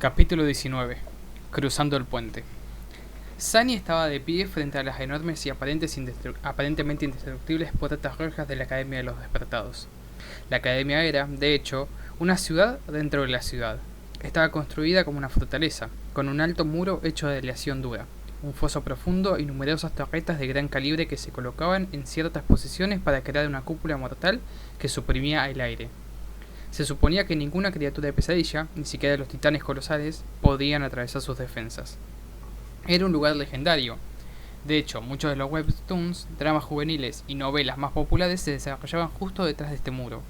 Capítulo 19. Cruzando el puente. Sunny estaba de pie frente a las enormes y aparentemente indestructibles puertas rojas de la Academia de los Despertados. La Academia era, de hecho, una ciudad dentro de la ciudad. Estaba construida como una fortaleza, con un alto muro hecho de aleación dura, un foso profundo y numerosas torretas de gran calibre que se colocaban en ciertas posiciones para crear una cúpula mortal que suprimía el aire. Se suponía que ninguna criatura de pesadilla, ni siquiera los titanes colosales, podían atravesar sus defensas. Era un lugar legendario. De hecho, muchos de los webtoons, dramas juveniles y novelas más populares se desarrollaban justo detrás de este muro.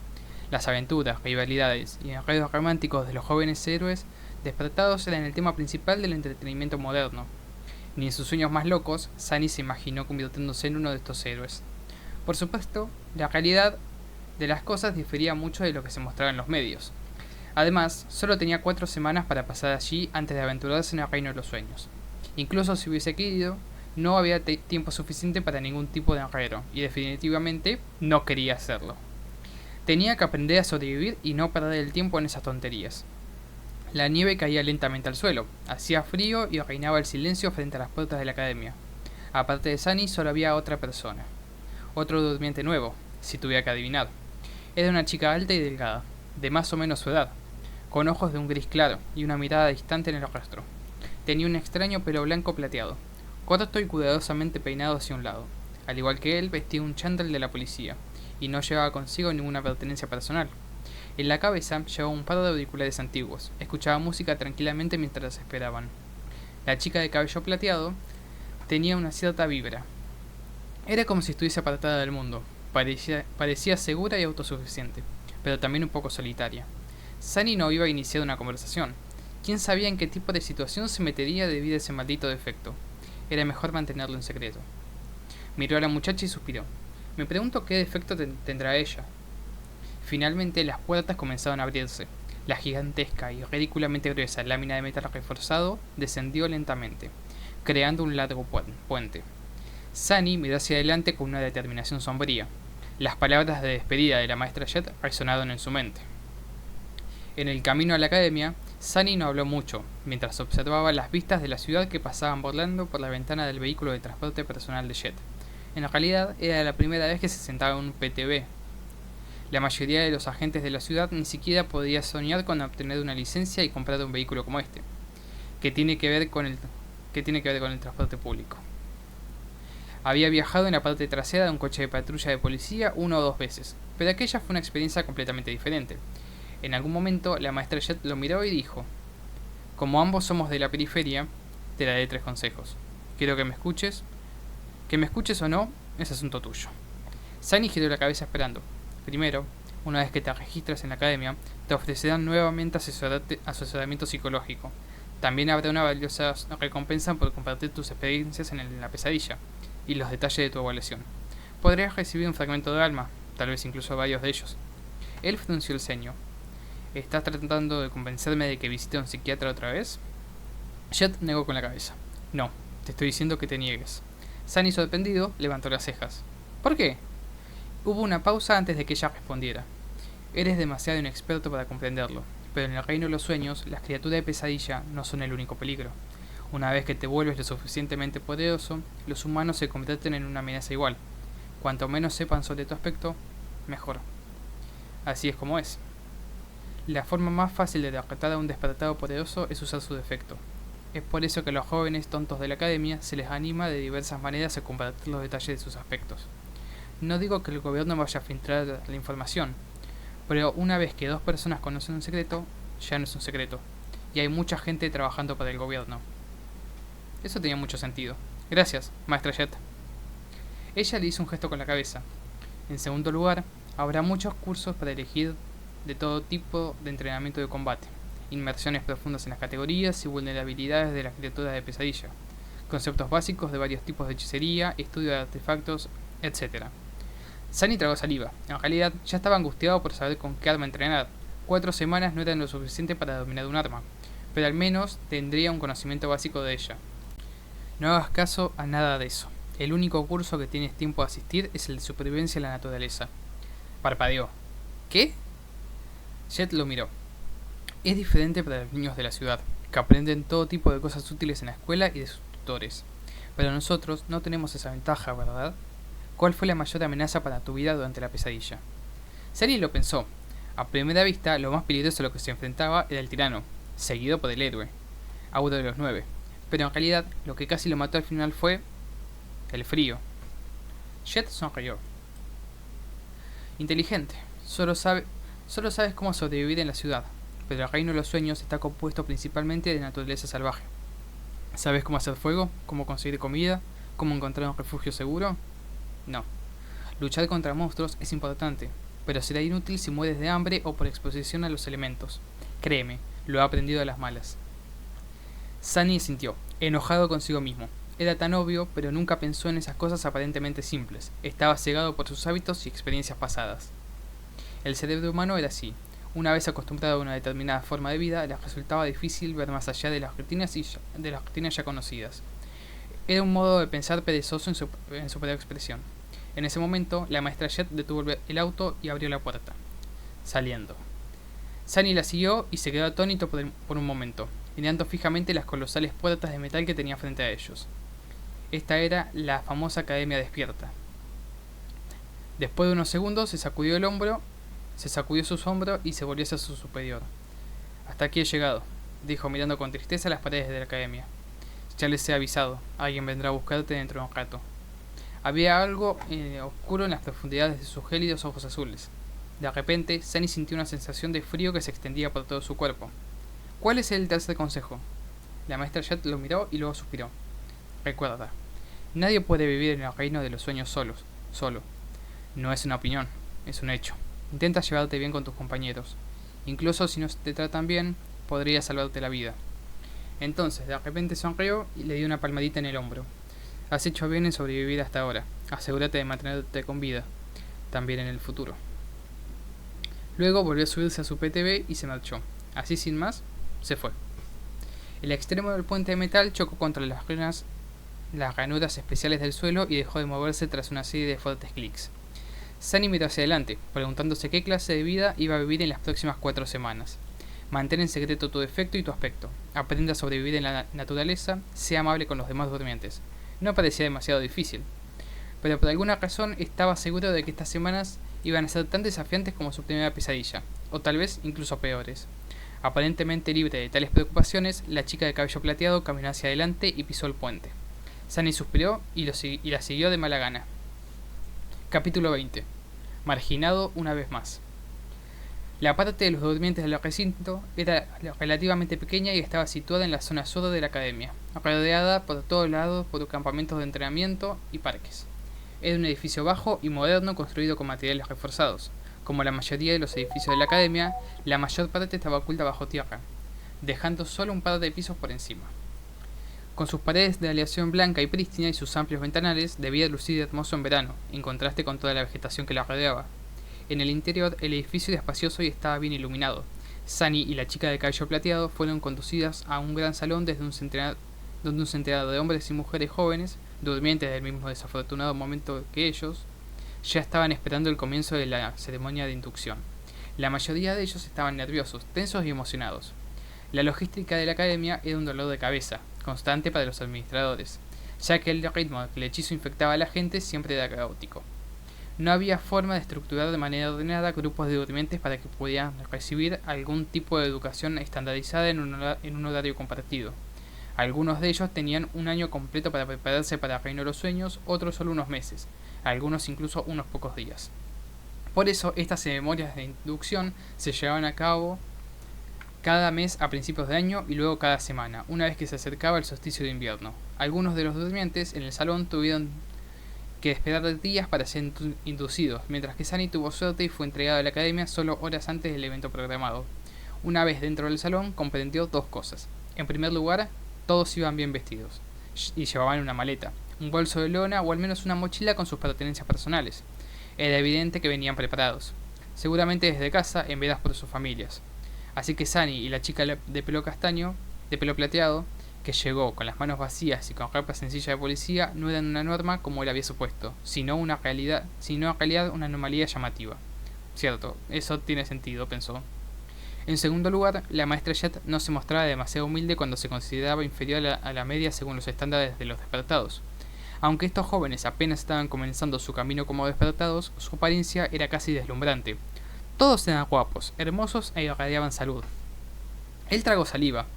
Las aventuras, rivalidades y enredos románticos de los jóvenes héroes despertados eran el tema principal del entretenimiento moderno. Ni en sus sueños más locos, Sunny se imaginó convirtiéndose en uno de estos héroes. Por supuesto, la realidad de las cosas difería mucho de lo que se mostraba en los medios. Además, solo tenía 4 semanas para pasar allí antes de aventurarse en el reino de los sueños. Incluso si hubiese querido, no había tiempo suficiente para ningún tipo de enredo, y definitivamente no quería hacerlo. Tenía que aprender a sobrevivir y no perder el tiempo en esas tonterías. La nieve caía lentamente al suelo, hacía frío y reinaba el silencio frente a las puertas de la academia. Aparte de Sunny, solo había otra persona. Otro durmiente nuevo, si tuviera que adivinar. Era una chica alta y delgada, de más o menos su edad, con ojos de un gris claro y una mirada distante en el rostro. Tenía un extraño pelo blanco plateado, corto y cuidadosamente peinado hacia un lado. Al igual que él, vestía un chándal de la policía, y no llevaba consigo ninguna pertenencia personal. En la cabeza llevaba un par de auriculares antiguos, escuchaba música tranquilamente mientras esperaban. La chica de cabello plateado tenía una cierta vibra. Era como si estuviese apartada del mundo. Parecía segura y autosuficiente, pero también un poco solitaria. Sunny no iba a iniciar una conversación. ¿Quién sabía en qué tipo de situación se metería debido a ese maldito defecto? Era mejor mantenerlo en secreto. Miró a la muchacha y suspiró. Me pregunto qué defecto tendrá ella. Finalmente las puertas comenzaron a abrirse. La gigantesca y ridículamente gruesa lámina de metal reforzado descendió lentamente, creando un largo puente. Sunny miró hacia adelante con una determinación sombría. Las palabras de despedida de la maestra Jet resonaron en su mente. En el camino a la academia, Sunny no habló mucho, mientras observaba las vistas de la ciudad que pasaban volando por la ventana del vehículo de transporte personal de Jet. En realidad, era la primera vez que se sentaba en un PTV. La mayoría de los agentes de la ciudad ni siquiera podía soñar con obtener una licencia y comprar un vehículo como este, que tiene que ver con el transporte público. Había viajado en la parte trasera de un coche de patrulla de policía 1 o 2 veces, pero aquella fue una experiencia completamente diferente. En algún momento, la maestra Jet lo miró y dijo: como ambos somos de la periferia, te daré 3 consejos. Quiero que me escuches. Que me escuches o no, es asunto tuyo. Sunny giró la cabeza esperando. Primero, una vez que te registras en la academia, te ofrecerán nuevamente asesoramiento psicológico. También habrá una valiosa recompensa por compartir tus experiencias en la pesadilla y los detalles de tu evaluación. Podrías recibir un fragmento de alma, tal vez incluso varios de ellos. Él frunció el ceño. ¿Estás tratando de convencerme de que visite a un psiquiatra otra vez? Jet negó con la cabeza. No, te estoy diciendo que te niegues. Sunny, sorprendido, levantó las cejas. ¿Por qué? Hubo una pausa antes de que ella respondiera. Eres demasiado inexperto para comprenderlo, pero en el reino de los sueños, las criaturas de pesadilla no son el único peligro. Una vez que te vuelves lo suficientemente poderoso, los humanos se convierten en una amenaza igual. Cuanto menos sepan sobre tu aspecto, mejor. Así es como es. La forma más fácil de derrotar a un despertado poderoso es usar su defecto. Es por eso que a los jóvenes tontos de la academia se les anima de diversas maneras a compartir los detalles de sus aspectos. No digo que el gobierno vaya a filtrar la información, pero una vez que 2 personas conocen un secreto, ya no es un secreto, y hay mucha gente trabajando para el gobierno. Eso tenía mucho sentido. Gracias, maestra Jet. Ella le hizo un gesto con la cabeza. En segundo lugar, habrá muchos cursos para elegir de todo tipo de entrenamiento de combate, inmersiones profundas en las categorías y vulnerabilidades de las criaturas de pesadilla, conceptos básicos de varios tipos de hechicería, estudio de artefactos, etc. Sunny tragó saliva. En realidad, ya estaba angustiado por saber con qué arma entrenar. 4 semanas no eran lo suficiente para dominar un arma, pero al menos tendría un conocimiento básico de ella. No hagas caso a nada de eso. El único curso que tienes tiempo de asistir es el de supervivencia en la naturaleza. Parpadeó. ¿Qué? Jet lo miró. Es diferente para los niños de la ciudad, que aprenden todo tipo de cosas útiles en la escuela y de sus tutores. Pero nosotros no tenemos esa ventaja, ¿verdad? ¿Cuál fue la mayor amenaza para tu vida durante la pesadilla? Sunny lo pensó. A primera vista, lo más peligroso a lo que se enfrentaba era el tirano, seguido por el héroe, Auro de los Nueve. Pero en realidad, lo que casi lo mató al final fue el frío. Jet sonrió. Inteligente. Solo sabes cómo sobrevivir en la ciudad, pero el reino de los sueños está compuesto principalmente de naturaleza salvaje. ¿Sabes cómo hacer fuego? ¿Cómo conseguir comida? ¿Cómo encontrar un refugio seguro? No. Luchar contra monstruos es importante, pero será inútil si mueres de hambre o por exposición a los elementos. Créeme, lo he aprendido a las malas. Sunny sintió, enojado consigo mismo. Era tan obvio, pero nunca pensó en esas cosas aparentemente simples. Estaba cegado por sus hábitos y experiencias pasadas. El cerebro humano era así. Una vez acostumbrado a una determinada forma de vida, les resultaba difícil ver más allá de las rutinas ya conocidas. Era un modo de pensar perezoso en su peor expresión. En ese momento, la maestra Jet detuvo el auto y abrió la puerta, saliendo. Sunny la siguió y se quedó atónito por un momento, mirando fijamente las colosales puertas de metal que tenía frente a ellos. Esta era la famosa Academia Despierta. Después de unos segundos se sacudió sus hombros y se volvió hacia su superior. Hasta aquí he llegado, dijo mirando con tristeza las paredes de la academia. Ya les he avisado, alguien vendrá a buscarte dentro de un rato. Había algo oscuro en las profundidades de sus gélidos ojos azules. De repente, Sunny sintió una sensación de frío que se extendía por todo su cuerpo. ¿Cuál es el tercer consejo? La maestra Jet lo miró y luego suspiró. Recuerda, nadie puede vivir en el reino de los sueños solo. No es una opinión, es un hecho. Intenta llevarte bien con tus compañeros. Incluso si no te tratan bien, podría salvarte la vida. Entonces, de repente sonrió y le dio una palmadita en el hombro. Has hecho bien en sobrevivir hasta ahora. Asegúrate de mantenerte con vida, también en el futuro. Luego volvió a subirse a su PTV y se marchó. Así sin más, se fue. El extremo del puente de metal chocó contra las ranuras especiales del suelo y dejó de moverse tras una serie de fuertes clics. Sunny miró hacia adelante, preguntándose qué clase de vida iba a vivir en las próximas 4 semanas. Mantén en secreto tu defecto y tu aspecto. Aprende a sobrevivir en la naturaleza, sea amable con los demás durmientes. No parecía demasiado difícil, pero por alguna razón estaba seguro de que estas semanas iban a ser tan desafiantes como su primera pesadilla, o tal vez incluso peores. Aparentemente libre de tales preocupaciones, la chica de cabello plateado caminó hacia adelante y pisó el puente. Sunny suspiró y la siguió de mala gana. Capítulo 20. Marginado una vez más. La parte de los durmientes del recinto era relativamente pequeña y estaba situada en la zona sur de la academia, rodeada por todos lados por campamentos de entrenamiento y parques. Era un edificio bajo y moderno construido con materiales reforzados. Como la mayoría de los edificios de la academia, la mayor parte estaba oculta bajo tierra, dejando solo un par de pisos por encima. Con sus paredes de aleación blanca y prístina y sus amplios ventanales, debía lucir hermoso en verano, en contraste con toda la vegetación que la rodeaba. En el interior, el edificio era espacioso y estaba bien iluminado. Sunny y la chica de cabello plateado fueron conducidas a un gran salón donde un centenar de hombres y mujeres jóvenes, durmientes del mismo desafortunado momento que ellos, ya estaban esperando el comienzo de la ceremonia de inducción. La mayoría de ellos estaban nerviosos, tensos y emocionados. La logística de la academia era un dolor de cabeza, constante para los administradores, ya que el ritmo que el hechizo infectaba a la gente siempre era caótico. No había forma de estructurar de manera ordenada grupos de durmientes para que pudieran recibir algún tipo de educación estandarizada en un horario compartido. Algunos de ellos tenían un año completo para prepararse para el Reino de los Sueños, otros solo unos meses, algunos incluso unos pocos días. Por eso, estas ceremonias de inducción se llevaban a cabo cada mes a principios de año y luego cada semana, una vez que se acercaba el solsticio de invierno. Algunos de los durmientes en el salón tuvieron que esperar días para ser inducidos, mientras que Sunny tuvo suerte y fue entregado a la academia solo horas antes del evento programado. Una vez dentro del salón, comprendió dos cosas. En primer lugar, todos iban bien vestidos, y llevaban una maleta, un bolso de lona o al menos una mochila con sus pertenencias personales. Era evidente que venían preparados, seguramente desde casa, enviadas por sus familias. Así que Sunny y la chica de pelo plateado, que llegó con las manos vacías y con ropa sencilla de policía, no eran una norma como él había supuesto, sino en realidad una anomalía llamativa. Cierto, eso tiene sentido, pensó. En segundo lugar, la maestra Jet no se mostraba demasiado humilde cuando se consideraba inferior a la media según los estándares de los despertados. Aunque estos jóvenes apenas estaban comenzando su camino como despertados, su apariencia era casi deslumbrante. Todos eran guapos, hermosos e irradiaban salud. Él tragó saliva.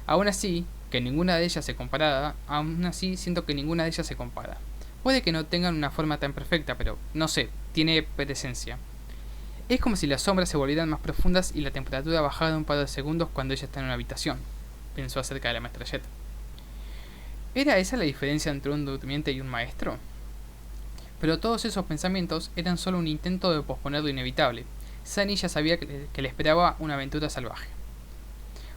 Aún así, siento que ninguna de ellas se compara. Puede que no tengan una forma tan perfecta, pero no sé, tiene presencia. Es como si las sombras se volvieran más profundas y la temperatura bajara un par de segundos cuando ella está en una habitación, pensó acerca de la maestra Jet. ¿Era esa la diferencia entre un durmiente y un maestro? Pero todos esos pensamientos eran solo un intento de posponer lo inevitable. Sunny ya sabía que le esperaba una aventura salvaje.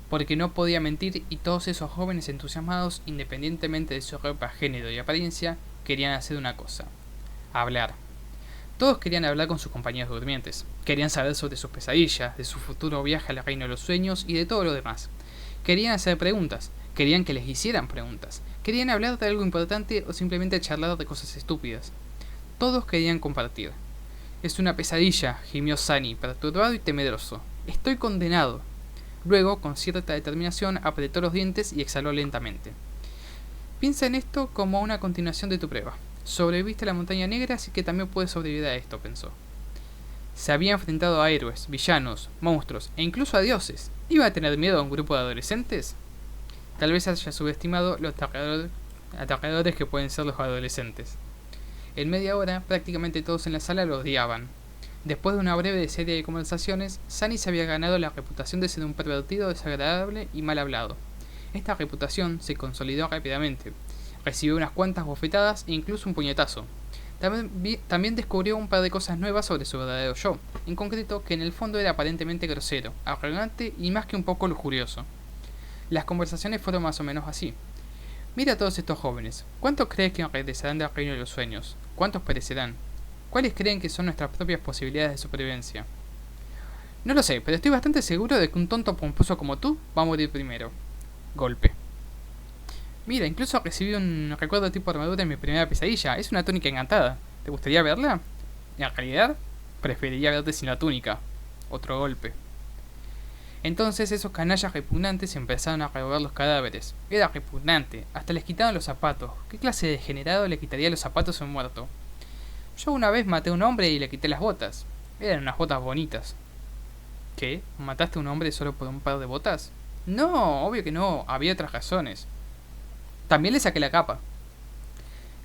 Porque no podía mentir y todos esos jóvenes entusiasmados, independientemente de su ropa, género y apariencia, querían hacer una cosa: hablar. Todos querían hablar con sus compañeros durmientes. Querían saber sobre sus pesadillas, de su futuro viaje al reino de los sueños y de todo lo demás. Querían hacer preguntas. Querían que les hicieran preguntas. Querían hablar de algo importante o simplemente charlar de cosas estúpidas. Todos querían compartir. Es una pesadilla, gimió Sunny, perturbado y temeroso. Estoy condenado. Luego, con cierta determinación, apretó los dientes y exhaló lentamente. Piensa en esto como una continuación de tu prueba. Sobreviviste a la montaña negra, así que también puedes sobrevivir a esto, pensó. Se había enfrentado a héroes, villanos, monstruos e incluso a dioses. ¿Iba a tener miedo a un grupo de adolescentes? Tal vez haya subestimado los aterradores que pueden ser los adolescentes. En media hora, prácticamente todos en la sala lo odiaban. Después de una breve serie de conversaciones, Sunny se había ganado la reputación de ser un pervertido desagradable y mal hablado. Esta reputación se consolidó rápidamente. Recibió unas cuantas bofetadas e incluso un puñetazo. También descubrió un par de cosas nuevas sobre su verdadero yo, en concreto que en el fondo era aparentemente grosero, arrogante y más que un poco lujurioso. Las conversaciones fueron más o menos así. Mira a todos estos jóvenes. ¿Cuántos crees que regresarán del reino de los sueños? ¿Cuántos perecerán? ¿Cuáles creen que son nuestras propias posibilidades de supervivencia? No lo sé, pero estoy bastante seguro de que un tonto pomposo como tú va a morir primero. Golpe. Mira, incluso recibí un recuerdo tipo armadura en mi primera pesadilla. Es una túnica encantada. ¿Te gustaría verla? En realidad, preferiría verte sin la túnica. Otro golpe. Entonces esos canallas repugnantes empezaron a revolver los cadáveres. Era repugnante. Hasta les quitaban los zapatos. ¿Qué clase de degenerado le quitaría los zapatos a un muerto? Yo una vez maté a un hombre y le quité las botas. Eran unas botas bonitas. ¿Qué? ¿Mataste a un hombre solo por un par de botas? No, obvio que no. Había otras razones. También le saqué la capa.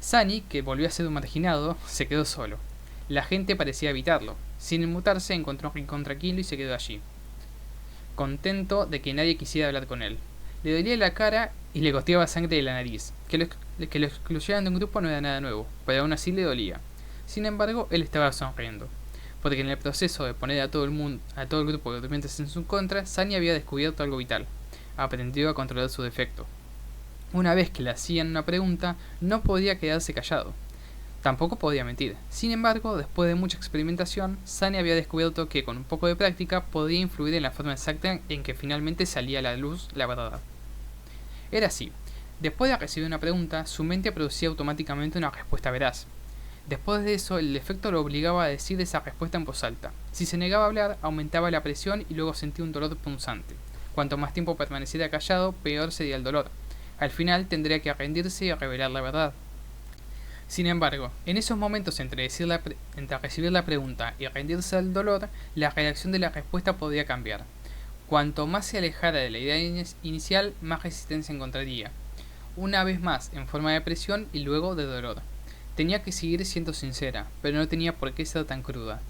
Sunny, que volvió a ser un marginado, se quedó solo. La gente parecía evitarlo. Sin inmutarse, encontró un rincón tranquilo y se quedó allí, contento de que nadie quisiera hablar con él. Le dolía la cara y le goteaba sangre de la nariz. Que lo excluyeran de un grupo no era nada nuevo, pero aún así le dolía. Sin embargo, él estaba sonriendo, porque en el proceso de poner a todo el grupo de durmientes en su contra, Sunny había descubierto algo vital. Aprendió a controlar su defecto. Una vez que le hacían una pregunta, no podía quedarse callado. Tampoco podía mentir. Sin embargo, después de mucha experimentación, Sunny había descubierto que con un poco de práctica podía influir en la forma exacta en que finalmente salía a la luz la verdad. Era así. Después de recibir una pregunta, su mente producía automáticamente una respuesta veraz. Después de eso, el defecto lo obligaba a decir esa respuesta en voz alta. Si se negaba a hablar, aumentaba la presión y luego sentía un dolor punzante. Cuanto más tiempo permaneciera callado, peor sería el dolor. Al final tendría que rendirse y revelar la verdad. Sin embargo, en esos momentos entre recibir la pregunta y rendirse al dolor, la reacción de la respuesta podía cambiar. Cuanto más se alejara de la idea inicial, más resistencia encontraría. Una vez más en forma de presión y luego de dolor. Tenía que seguir siendo sincera, pero no tenía por qué ser tan cruda.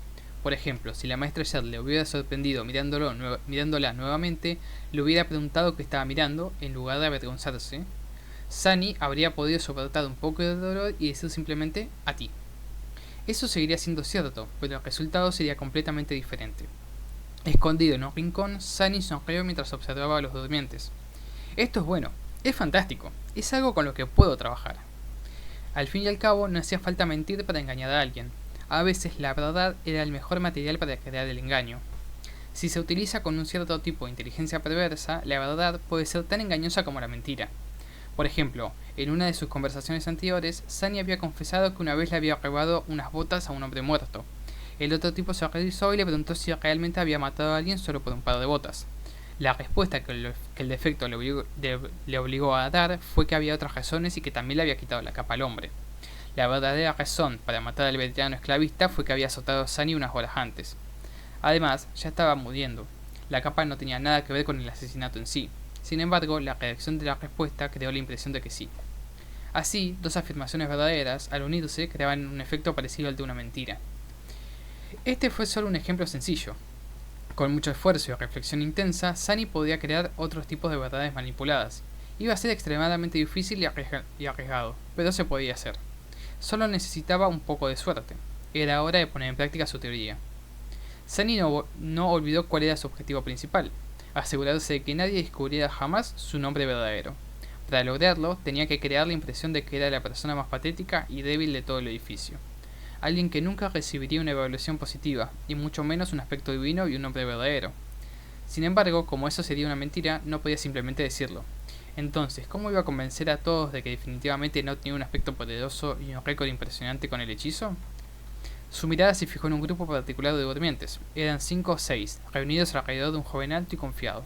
Por ejemplo, si la maestra Jet le hubiera sorprendido mirándola nuevamente, le hubiera preguntado qué estaba mirando, en lugar de avergonzarse. Sunny habría podido soportar un poco de dolor y decir simplemente a ti. Eso seguiría siendo cierto, pero el resultado sería completamente diferente. Escondido en un rincón, Sunny sonrió mientras observaba a los durmientes. Esto es bueno, es fantástico, es algo con lo que puedo trabajar. Al fin y al cabo, no hacía falta mentir para engañar a alguien. A veces la verdad era el mejor material para crear el engaño. Si se utiliza con un cierto tipo de inteligencia perversa, la verdad puede ser tan engañosa como la mentira. Por ejemplo, en una de sus conversaciones anteriores, Sunny había confesado que una vez le había robado unas botas a un hombre muerto. El otro tipo se realizó y le preguntó si realmente había matado a alguien solo por un par de botas. La respuesta que el defecto le obligó a dar fue que había otras razones y que también le había quitado la capa al hombre. La verdadera razón para matar al veterano esclavista fue que había azotado a Sunny unas horas antes. Además, ya estaba muriendo. La capa no tenía nada que ver con el asesinato en sí. Sin embargo, la redacción de la respuesta creó la impresión de que sí. Así, dos afirmaciones verdaderas, al unirse, creaban un efecto parecido al de una mentira. Este fue solo un ejemplo sencillo. Con mucho esfuerzo y reflexión intensa, Sunny podía crear otros tipos de verdades manipuladas. Iba a ser extremadamente difícil y arriesgado, pero se podía hacer. Solo necesitaba un poco de suerte. Era hora de poner en práctica su teoría. Sunny no olvidó cuál era su objetivo principal: asegurarse de que nadie descubriera jamás su nombre verdadero. Para lograrlo, tenía que crear la impresión de que era la persona más patética y débil de todo el edificio. Alguien que nunca recibiría una evaluación positiva, y mucho menos un aspecto divino y un nombre verdadero. Sin embargo, como eso sería una mentira, no podía simplemente decirlo. Entonces, ¿cómo iba a convencer a todos de que definitivamente no tenía un aspecto poderoso y un récord impresionante con el hechizo? Su mirada se fijó en un grupo particular de durmientes. Eran 5 o 6, reunidos alrededor de un joven alto y confiado.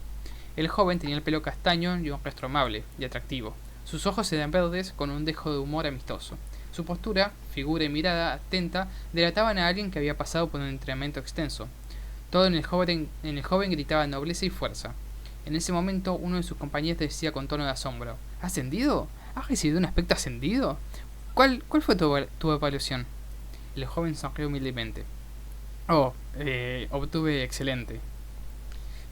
El joven tenía el pelo castaño y un rostro amable y atractivo. Sus ojos eran verdes con un dejo de humor amistoso. Su postura, figura y mirada atenta delataban a alguien que había pasado por un entrenamiento extenso. Todo en el joven gritaba nobleza y fuerza. En ese momento, uno de sus compañeros decía con tono de asombro: ¿Ascendido? ¿Has recibido un aspecto ascendido? ¿Cuál fue tu evaluación? El joven sonrió humildemente. Obtuve excelente.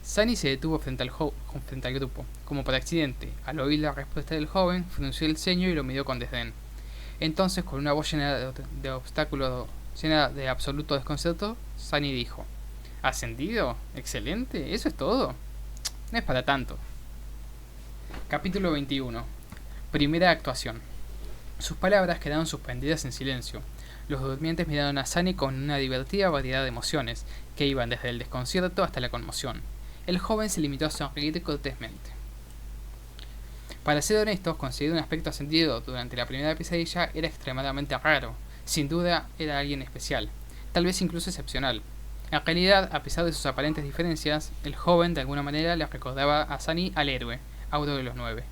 Sunny se detuvo frente al grupo, como por accidente. Al oír la respuesta del joven, frunció el ceño y lo miró con desdén. Entonces, con una voz llena de absoluto desconcerto, Sunny dijo: ¿Ascendido? Excelente, eso es todo. No es para tanto. Capítulo 21. Primera actuación. Sus palabras quedaron suspendidas en silencio. Los durmientes miraron a Sunny con una divertida variedad de emociones, que iban desde el desconcierto hasta la conmoción. El joven se limitó a sonreír cortésmente. Para ser honestos, conseguir un aspecto ascendido durante la primera pesadilla era extremadamente raro. Sin duda, era alguien especial, tal vez incluso excepcional. En realidad, a pesar de sus aparentes diferencias, el joven de alguna manera le recordaba a Sunny al héroe, Auro de los 9.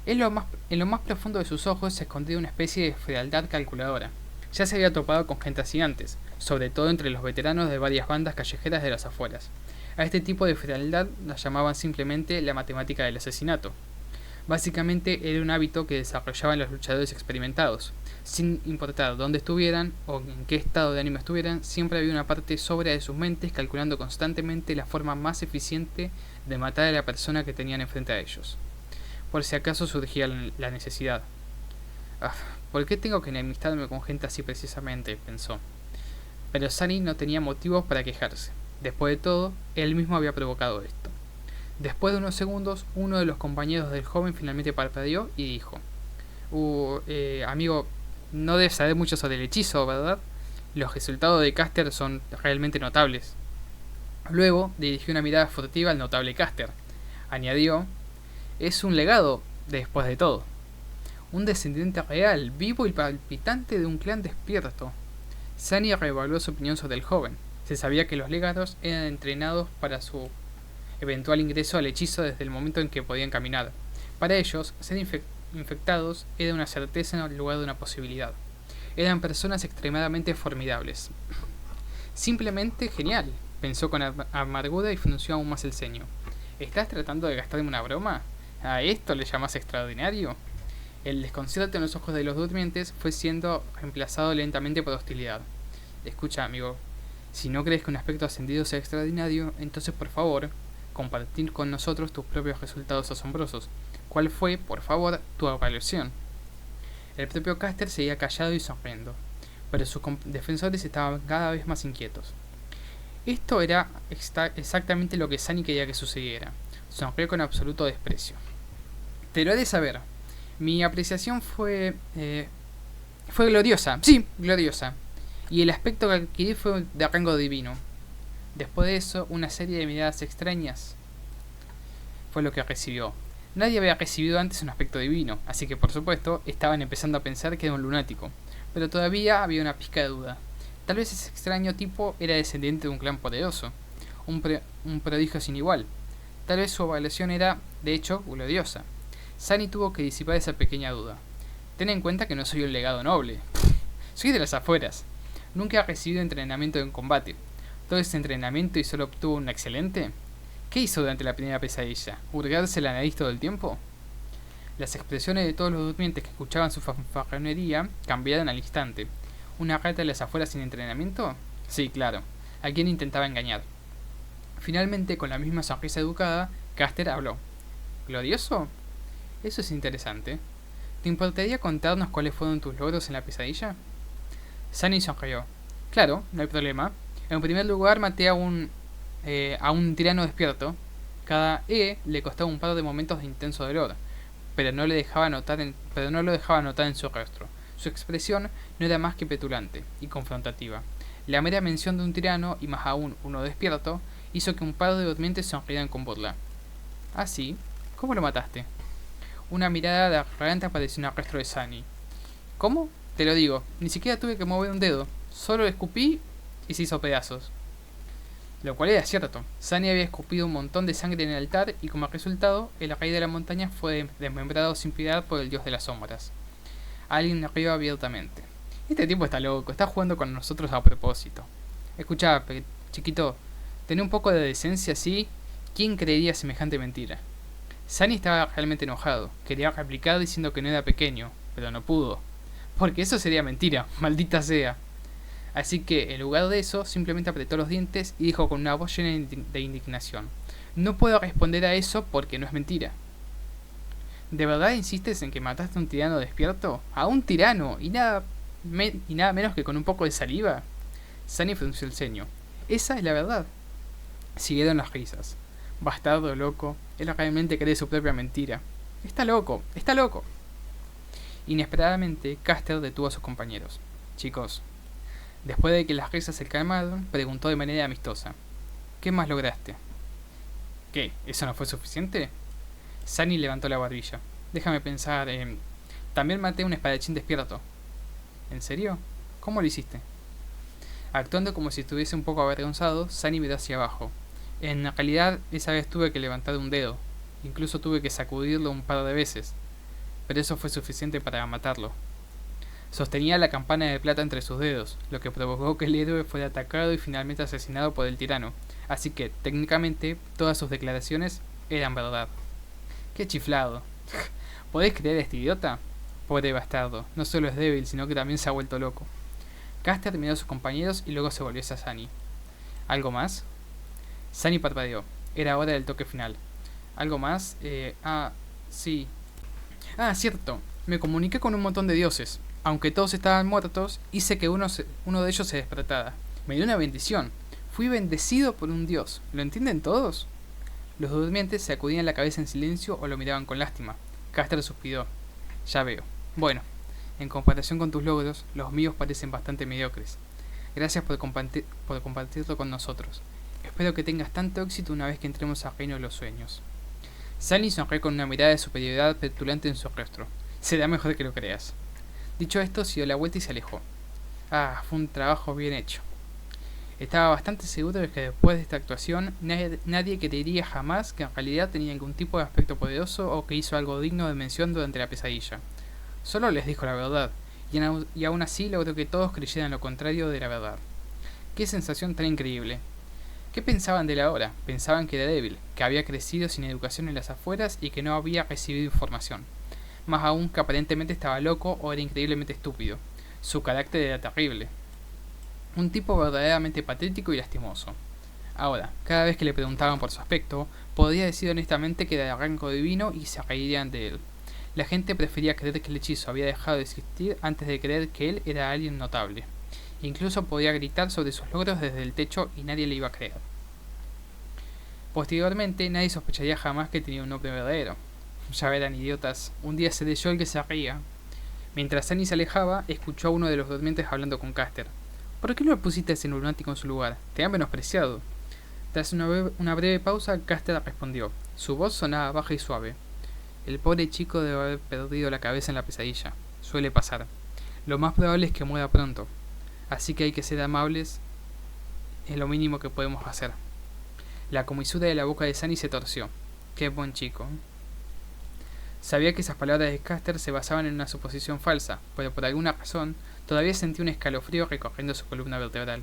En lo más profundo de sus ojos se escondía una especie de frialdad calculadora. Ya se había topado con gente así antes, sobre todo entre los veteranos de varias bandas callejeras de las afueras. A este tipo de frialdad la llamaban simplemente la matemática del asesinato. Básicamente era un hábito que desarrollaban los luchadores experimentados. Sin importar dónde estuvieran o en qué estado de ánimo estuvieran, siempre había una parte sobria de sus mentes calculando constantemente la forma más eficiente de matar a la persona que tenían enfrente a ellos. Por si acaso surgía la necesidad. ¿Por qué tengo que enemistarme con gente así precisamente?, pensó. Pero Sunny no tenía motivos para quejarse. Después de todo, él mismo había provocado esto. Después de unos segundos, uno de los compañeros del joven finalmente parpadeó y dijo: amigo, no debes saber mucho sobre el hechizo, ¿verdad? Los resultados de Caster son realmente notables. Luego dirigió una mirada furtiva al notable Caster. Añadió: es un legado, después de todo. Un descendiente real, vivo y palpitante de un clan despierto. Sunny reevaluó su opinión sobre el joven. Se sabía que los legados eran entrenados para su eventual ingreso al hechizo desde el momento en que podían caminar. Para ellos, ser infectados era una certeza en lugar de una posibilidad. Eran personas extremadamente formidables. Simplemente genial, pensó con amargura y frunció aún más el ceño. ¿Estás tratando de gastarme una broma? ¿A esto le llamas extraordinario? El desconcierto en los ojos de los durmientes fue siendo reemplazado lentamente por hostilidad. Escucha, amigo, si no crees que un aspecto ascendido sea extraordinario, entonces por favor, compartir con nosotros tus propios resultados asombrosos. ¿Cuál fue, por favor, tu evaluación? El propio Caster seguía callado y sonriendo, pero sus defensores estaban cada vez más inquietos. Esto era exactamente lo que Sunny quería que sucediera. Sonrió con absoluto desprecio. Te lo he de saber. Mi apreciación fue gloriosa. Sí, gloriosa. Y el aspecto que adquirí fue de rango divino. Después de eso, una serie de miradas extrañas fue lo que recibió. Nadie había recibido antes un aspecto divino, así que por supuesto estaban empezando a pensar que era un lunático. Pero todavía había una pizca de duda. Tal vez ese extraño tipo era descendiente de un clan poderoso, un prodigio sin igual. Tal vez su evaluación era, de hecho, gloriosa. Sunny tuvo que disipar esa pequeña duda. Ten en cuenta que no soy un legado noble. Soy de las afueras. Nunca he recibido entrenamiento en combate. Todo ese entrenamiento y solo obtuvo un excelente. ¿Qué hizo durante la primera pesadilla? ¿Hurgarse la nariz todo el tiempo? Las expresiones de todos los durmientes que escuchaban su fanfarronería cambiaron al instante. ¿Una rata de las afueras sin entrenamiento? Sí, claro. ¿A quién intentaba engañar? Finalmente, con la misma sonrisa educada, Caster habló. ¿Glorioso? Eso es interesante. ¿Te importaría contarnos cuáles fueron tus logros en la pesadilla? Sunny sonrió. Claro, no hay problema. En primer lugar, maté a un tirano despierto. Cada le costaba un par de momentos de intenso dolor, pero no lo dejaba notar en su rostro. Su expresión no era más que petulante y confrontativa. La mera mención de un tirano, y más aún uno despierto, hizo que un par de durmientes sonrieran con burla. ¿Ah, sí? ¿Cómo lo mataste? Una mirada de arrogante apareció en el rostro de Sunny. ¿Cómo? Te lo digo, ni siquiera tuve que mover un dedo. Solo le escupí y se hizo pedazos. Lo cual era cierto. Sunny había escupido un montón de sangre en el altar y como resultado, el rey de la montaña fue desmembrado sin piedad por el dios de las sombras. Alguien rió abiertamente. Este tipo está loco, está jugando con nosotros a propósito. Escuchá, chiquito, ten un poco de decencia, ¿sí? ¿Quién creería semejante mentira? Sunny estaba realmente enojado. Quería replicar diciendo que no era pequeño, pero no pudo. Porque eso sería mentira, maldita sea. Así que, en lugar de eso, simplemente apretó los dientes y dijo con una voz llena de indignación. No puedo responder a eso porque no es mentira. ¿De verdad insistes en que mataste a un tirano despierto? ¿A un tirano? ¿Y nada menos que con un poco de saliva? Sunny frunció el ceño. Esa es la verdad. Siguieron las risas. Bastardo loco, él realmente cree su propia mentira. Está loco, está loco. Inesperadamente, Caster detuvo a sus compañeros. Chicos, después de que las risas se calmaron, preguntó de manera amistosa. ¿Qué más lograste? ¿Qué? ¿Eso no fue suficiente? Sunny levantó la barbilla. Déjame pensar, también maté a un espadachín despierto. ¿En serio? ¿Cómo lo hiciste? Actuando como si estuviese un poco avergonzado, Sunny miró hacia abajo. En realidad, esa vez tuve que levantar un dedo. Incluso tuve que sacudirlo un par de veces. Pero eso fue suficiente para matarlo. Sostenía la campana de plata entre sus dedos, lo que provocó que el héroe fuera atacado y finalmente asesinado por el tirano. Así que, técnicamente, todas sus declaraciones eran verdad. ¡Qué chiflado! ¿Podés creer a este idiota? Pobre bastardo, no solo es débil, sino que también se ha vuelto loco. Caster miró a sus compañeros y luego se volvió hacia Sunny. ¿Algo más? Sunny parpadeó. Era hora del toque final. ¿Algo más? Sí. Ah, cierto. Me comuniqué con un montón de dioses. Aunque todos estaban muertos, hice que uno de ellos se despertara. Me dio una bendición. Fui bendecido por un dios. ¿Lo entienden todos? Los durmientes sacudían la cabeza en silencio o lo miraban con lástima. Caster suspiró. Ya veo. Bueno, en comparación con tus logros, los míos parecen bastante mediocres. Gracias por compartirlo con nosotros. Espero que tengas tanto éxito una vez que entremos al reino de los sueños. Sunny sonrió con una mirada de superioridad petulante en su rostro. Será mejor que lo creas. Dicho esto, se dio la vuelta y se alejó. Ah, fue un trabajo bien hecho. Estaba bastante seguro de que después de esta actuación, nadie creería jamás que en realidad tenía algún tipo de aspecto poderoso o que hizo algo digno de mención durante la pesadilla. Solo les dijo la verdad, y aún así logró que todos creyeran lo contrario de la verdad. ¡Qué sensación tan increíble! ¿Qué pensaban de él ahora? Pensaban que era débil, que había crecido sin educación en las afueras y que no había recibido información. Más aún que aparentemente estaba loco o era increíblemente estúpido. Su carácter era terrible. Un tipo verdaderamente patético y lastimoso. Ahora, cada vez que le preguntaban por su aspecto, podía decir honestamente que era de rango divino y se reirían de él. La gente prefería creer que el hechizo había dejado de existir antes de creer que él era alguien notable. Incluso podía gritar sobre sus logros desde el techo y nadie le iba a creer. Posteriormente, nadie sospecharía jamás que tenía un nombre verdadero. Ya verán, idiotas, un día seré yo el que se ría. Mientras Sunny se alejaba, escuchó a uno de los durmientes hablando con Caster. ¿Por qué no le pusiste a ese lunático en su lugar? Te han menospreciado. Tras una breve pausa, Caster respondió. Su voz sonaba baja y suave. El pobre chico debe haber perdido la cabeza en la pesadilla. Suele pasar. Lo más probable es que muera pronto. Así que hay que ser amables, es lo mínimo que podemos hacer. La comisura de la boca de Sunny se torció. Qué buen chico. Sabía que esas palabras de Caster se basaban en una suposición falsa, pero por alguna razón todavía sentía un escalofrío recorriendo su columna vertebral.